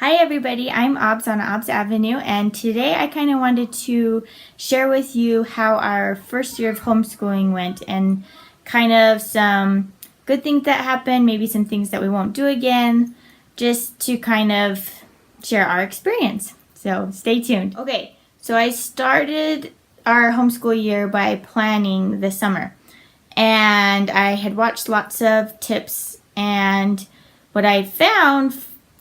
Hi everybody, I'm Obs on Obs Avenue, and today I kind of wanted to share with you how our first year of homeschooling went and kind of some good things that happened, maybe some things that we won't do again, just to kind of share our experience. So stay tuned. Okay, so I started our homeschool year by planning the summer, and I had watched lots of tips, and what I found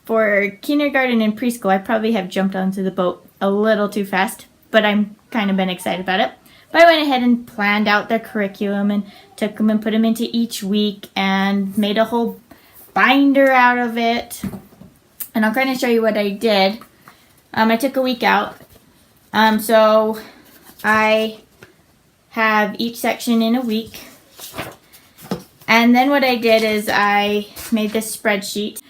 for kindergarten and preschool, I probably have jumped onto the boat a little too fast, but I'm kind of been excited about it. But I went ahead and planned out their curriculum and took them and put them into each week and made a whole binder out of it. And I'll kind of show you what I did. I took a week out. So I have each section in a week. And then what I did is I made this spreadsheet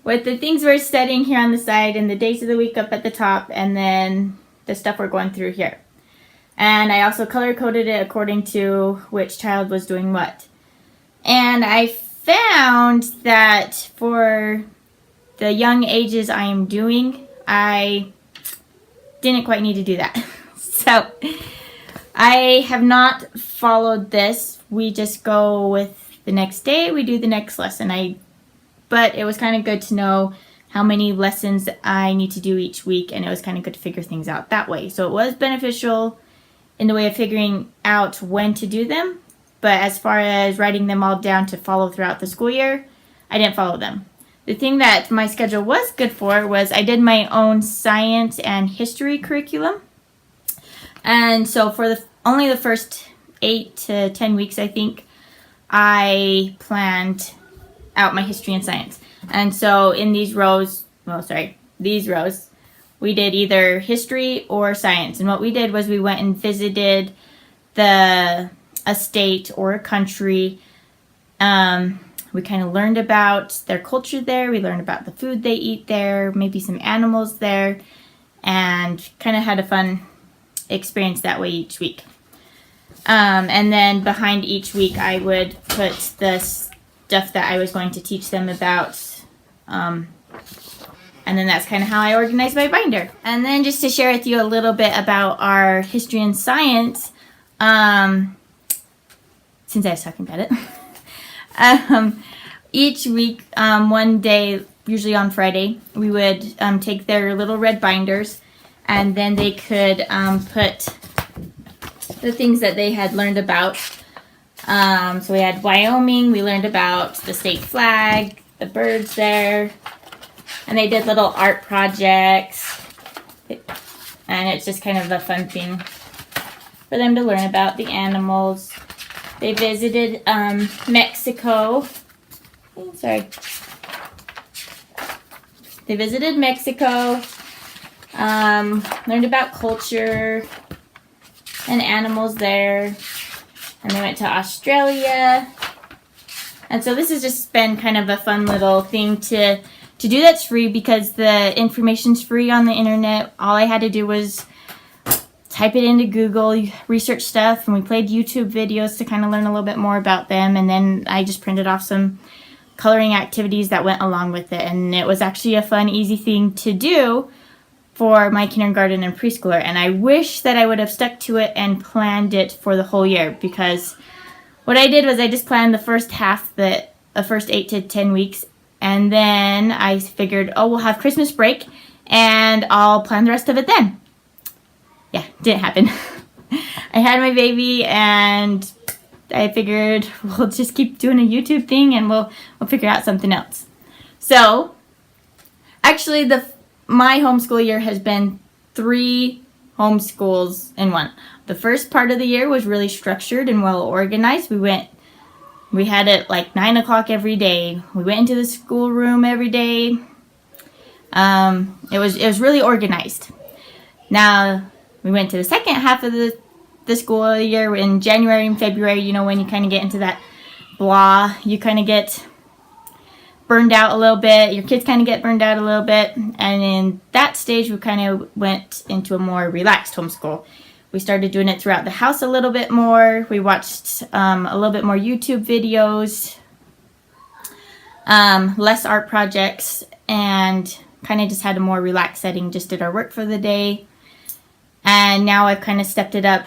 with the things we're studying here on the side and the days of the week up at the top, and then the stuff we're going through here. And I also color-coded it according to which child was doing what. And I found that for the young ages I am doing, I didn't quite need to do that. So I have not followed this. We just go with the next day, we do the next lesson. But it was kind of good to know how many lessons I need to do each week, and it was kind of good to figure things out that way. So it was beneficial in the way of figuring out when to do them, but as far as writing them all down to follow throughout the school year, I didn't follow them. The thing that my schedule was good for was I did my own science and history curriculum. And so for only the first 8 to 10 weeks, I think, I planned out my history and science. And so in these rows, we did either history or science. And what we did was we went and visited a state or a country. We kind of learned about their culture there. We learned about the food they eat there, maybe some animals there, and kind of had a fun experience that way each week. And then behind each week, I would put the stuff that I was going to teach them about. And then that's kind of how I organized my binder. And then just to share with you a little bit about our history and science, since I was talking about it, each week, one day, usually on Friday, we would take their little red binders, and then they could put the things that they had learned about. So we had Wyoming, we learned about the state flag, the birds there, and they did little art projects, and it's just kind of a fun thing for them to learn about the animals. They visited Mexico. Sorry. They visited Mexico, learned about culture and animals there. And they went to Australia. And so this has just been kind of a fun little thing to do that's free, because the information's free on the internet. All I had to do was type it into Google, research stuff, and we played YouTube videos to kind of learn a little bit more about them. And then I just printed off some coloring activities that went along with it. And it was actually a fun, easy thing to do for my kindergarten and preschooler, and I wish that I would have stuck to it and planned it for the whole year, because what I did was I just planned the first half, the first 8 to 10 weeks, and then I figured, oh, we'll have Christmas break, and I'll plan the rest of it then. Yeah, didn't happen. I had my baby, and I figured we'll just keep doing a YouTube thing, and we'll figure out something else. So, actually, my homeschool year has been 3 homeschools in one. The first part of the year was really structured and well organized. We had it like 9 o'clock every day. We went into the schoolroom every day. It was really organized. Now we went to the second half of the school year in January and February. You know, when you kind of get into that blah, you kind of get burned out a little bit. Your kids kind of get burned out a little bit. And in that stage, we kind of went into a more relaxed homeschool. We started doing it throughout the house a little bit more. We watched a little bit more YouTube videos, less art projects, and kind of just had a more relaxed setting, just did our work for the day. And now I've kind of stepped it up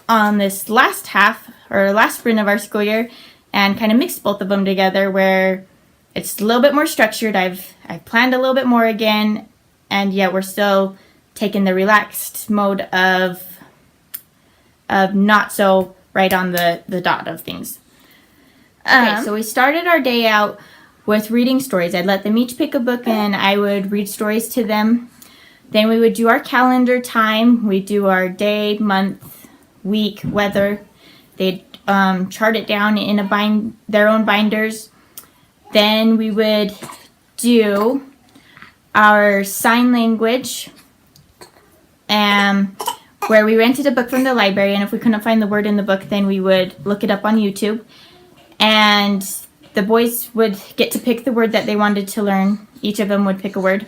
on this last sprint of our school year and kind of mixed both of them together where it's a little bit more structured. I've planned a little bit more again, and yet we're still taking the relaxed mode of not so right on the dot of things. Okay, so we started our day out with reading stories. I'd let them each pick a book and I would read stories to them. Then we would do our calendar time. We'd do our day, month, week, weather. They'd chart it down in their own binders. Then we would do our sign language, where we rented a book from the library, and if we couldn't find the word in the book, then we would look it up on YouTube. And the boys would get to pick the word that they wanted to learn. Each of them would pick a word.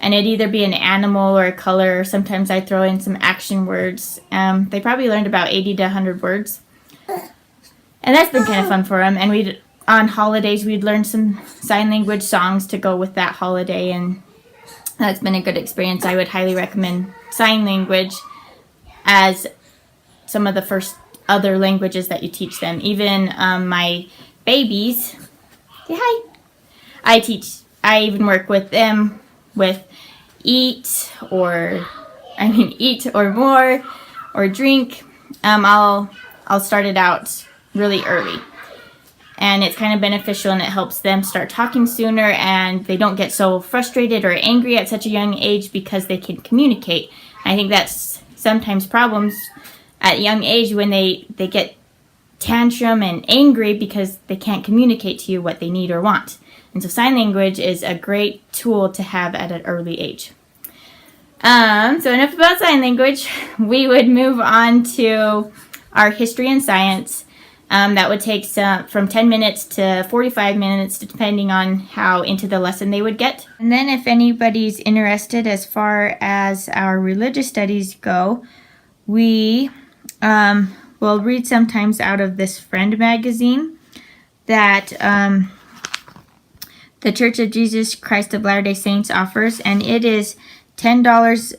And it'd either be an animal or a color, or sometimes I'd throw in some action words. They probably learned about 80 to 100 words. And that's been kind of fun for them. And on holidays, we'd learn some sign language songs to go with that holiday. And that's been a good experience. I would highly recommend sign language as some of the first other languages that you teach them. Even my babies, say hi. I even work with them with eat or more or drink. I'll start it out really early. And it's kind of beneficial, and it helps them start talking sooner, and they don't get so frustrated or angry at such a young age because they can communicate. I think that's sometimes problems at a young age when they get tantrum and angry because they can't communicate to you what they need or want. And so sign language is a great tool to have at an early age. So enough about sign language. We would move on to our history and science. That would take from 10 minutes to 45 minutes, depending on how into the lesson they would get. And then if anybody's interested as far as our religious studies go, we will read sometimes out of this Friend magazine that the Church of Jesus Christ of Latter-day Saints offers, and it is $10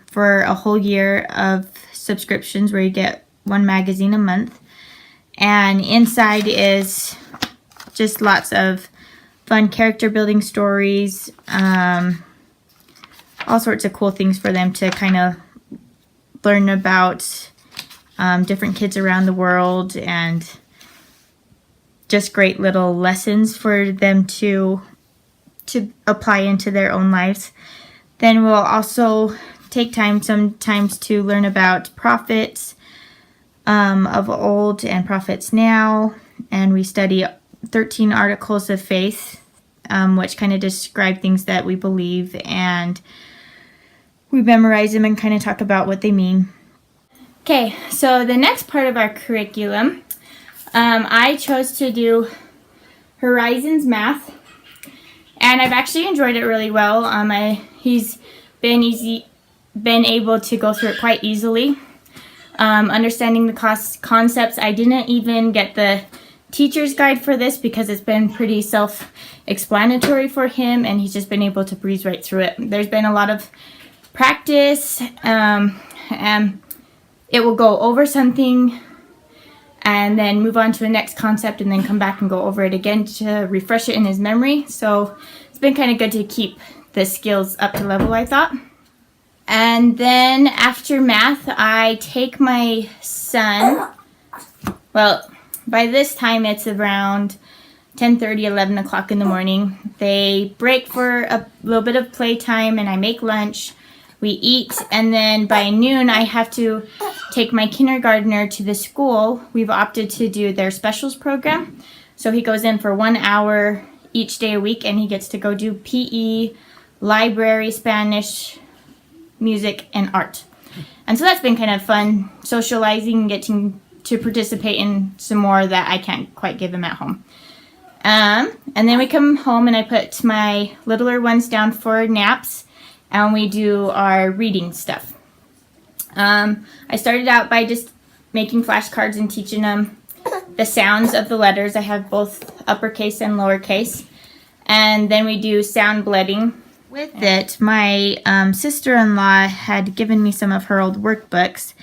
for a whole year of subscriptions where you get one magazine a month. And inside is just lots of fun character building stories, all sorts of cool things for them to kind of learn about different kids around the world, and just great little lessons for them to apply into their own lives. Then we'll also take time sometimes to learn about prophets of old and prophets now, and we study 13 articles of faith, which kind of describe things that we believe, and we memorize them and kind of talk about what they mean. Okay, so the next part of our curriculum, I chose to do Horizons Math, and I've actually enjoyed it really well. He's been able to go through it quite easily. Understanding the concepts. I didn't even get the teacher's guide for this because it's been pretty self-explanatory for him, and he's just been able to breeze right through it. There's been a lot of practice, and it will go over something and then move on to the next concept and then come back and go over it again to refresh it in his memory. So it's been kind of good to keep the skills up to level, I thought. And then after math, I take my son, well, by this time it's around 10:30, 11 o'clock in the morning. They break for a little bit of playtime, and I make lunch. We eat, and then by noon I have to take my kindergartner to the school. We've opted to do their specials program. So he goes in for 1 hour each day a week, and he gets to go do PE, library, Spanish, music, and art. And so that's been kind of fun, socializing, getting to participate in some more that I can't quite give him at home. And then we come home and I put my littler ones down for naps, and we do our reading stuff. I started out by just making flashcards and teaching them the sounds of the letters. I have both uppercase and lowercase. And then we do sound bledding, With it, my sister-in-law had given me some of her old workbooks,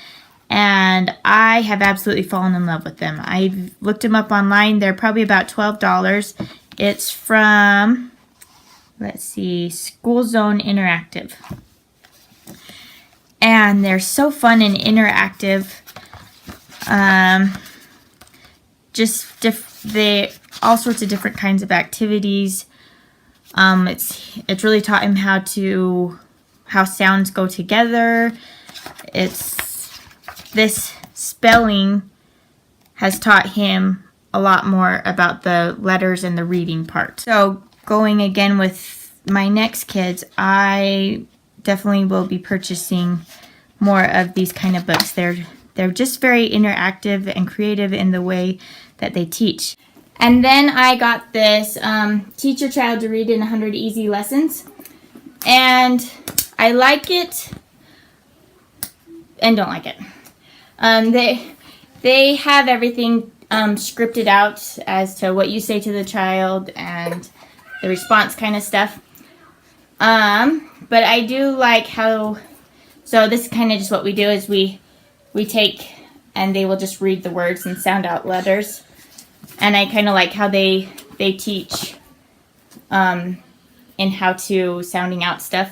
and I have absolutely fallen in love with them. I've looked them up online. They're probably about $12. It's from, let's see, School Zone Interactive. And they're so fun and interactive. They all sorts of different kinds of activities. It's really taught him how sounds go together. This spelling has taught him a lot more about the letters and the reading part. So going again with my next kids, I definitely will be purchasing more of these kind of books. They're just very interactive and creative in the way that they teach. And then I got this Teach Your Child to Read in 100 Easy Lessons. And I like it and don't like it. They have everything scripted out as to what you say to the child and the response kind of stuff. But I do like how, so this is kind of just what we do is we take and they will just read the words and sound out letters. And I kind of like how they teach in how to sounding out stuff.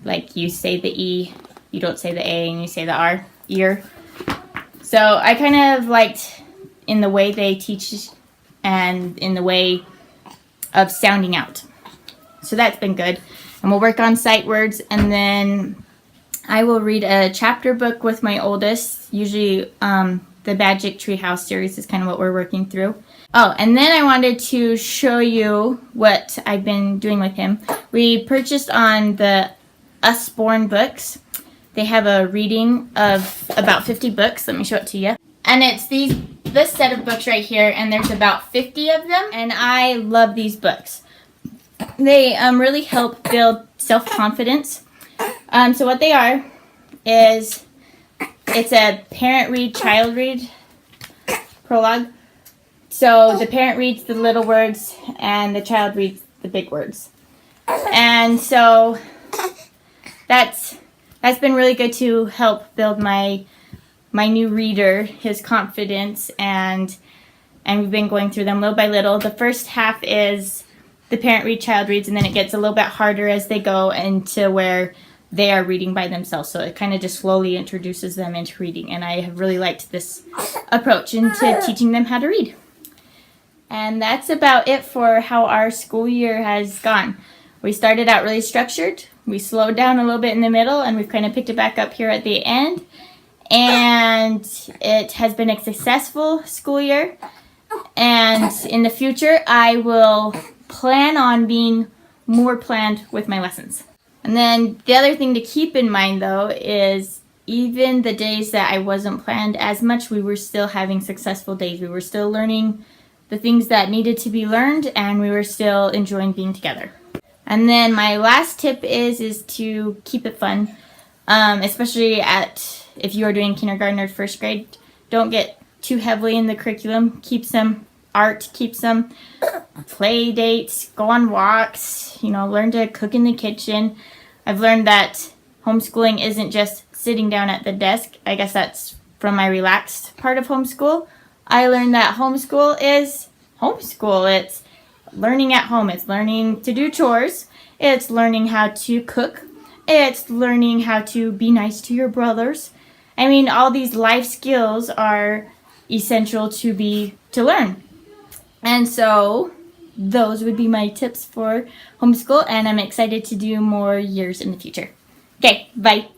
Like you say the E, you don't say the A, and you say the R, ear. So I kind of liked in the way they teach and in the way of sounding out. So that's been good. And we'll work on sight words, and then I will read a chapter book with my oldest. Usually the Magic Treehouse series is kind of what we're working through. Oh, and then I wanted to show you what I've been doing with him. We purchased on the Usborne books. They have a reading of about 50 books. Let me show it to you. And it's this set of books right here, and there's about 50 of them, and I love these books. They really help build self-confidence. So what they are is it's a parent read, child read prologue. So the parent reads the little words and the child reads the big words. And so that's been really good to help build my new reader, his confidence, and we've been going through them little by little. The first half is the parent read, child reads, and then it gets a little bit harder as they go into where they are reading by themselves. So it kind of just slowly introduces them into reading. And I have really liked this approach into teaching them how to read. And that's about it for how our school year has gone. We started out really structured. We slowed down a little bit in the middle, and we've kind of picked it back up here at the end. And it has been a successful school year. And in the future, I will plan on being more planned with my lessons. And then the other thing to keep in mind, though, is even the days that I wasn't planned as much, we were still having successful days. We were still learning the things that needed to be learned, and we were still enjoying being together. And then my last tip is to keep it fun, especially if you are doing kindergarten or first grade. Don't get too heavily in the curriculum. Keep some art, keep some play dates, go on walks, learn to cook in the kitchen. I've learned that homeschooling isn't just sitting down at the desk. I guess that's from my relaxed part of homeschool. I learned that homeschool is homeschool. It's learning at home. It's learning to do chores. It's learning how to cook. It's learning how to be nice to your brothers. I mean, all these life skills are essential to learn. And so those would be my tips for homeschool, and I'm excited to do more years in the future. Okay, bye.